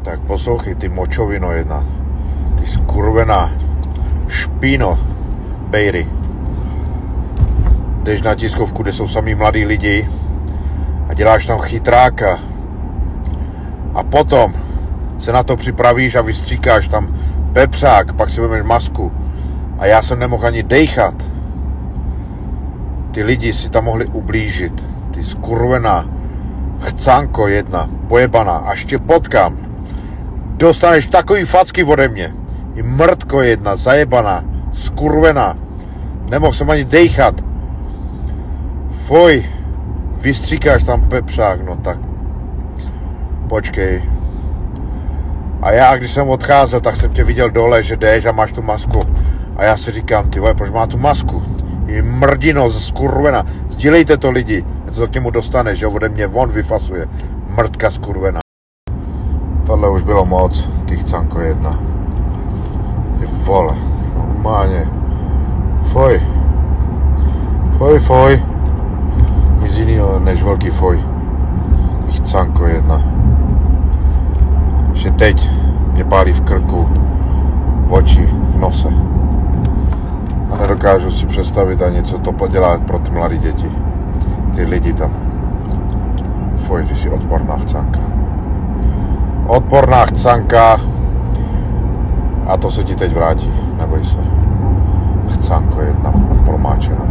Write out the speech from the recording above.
Tak poslouchej, ty močovino jedna. Ty skurvená špíno, bejry. Jdeš na tiskovku, kde jsou samý mladí lidi a děláš tam chytráka. A potom se na to připravíš a vystříkáš tam pepřák, pak si vezmeš masku. A já jsem nemohl ani dejchat. Ty lidi si tam mohli ublížit. Ty skurvená chcánko jedna, pojebaná, až tě potkám. Dostaneš takový facky ode mě. I mrtko jedna, zajebaná, skurvená. Nemohl jsem ani dejchat. Fuj, vystříkáš tam pepřák, no tak. Počkej. A já, když jsem odcházel, tak jsem tě viděl dole, že jdeš a máš tu masku. A já si říkám, ty vole, proč má tu masku? Je mrdino, skurvena. Sdílejte to lidi, to k němu dostane, že ode mě von vyfasuje. Mrtka skurvena. Tohle už bylo moc, ty chcánko jedna. Ty vole, normálně. Fuj. Fuj. Nic jiného než velký fuj. Ty chcánko jedna. Že teď mě pálí v krku, v oči, v nose. A nedokážu si představit ani, co to podělá pro ty mladé děti. Ty lidi tam. Fuj, ty jsi odporná chcánka. Odporná chcánka. A to se ti teď vrátí, neboj se. Chcánko jedna, promáčená.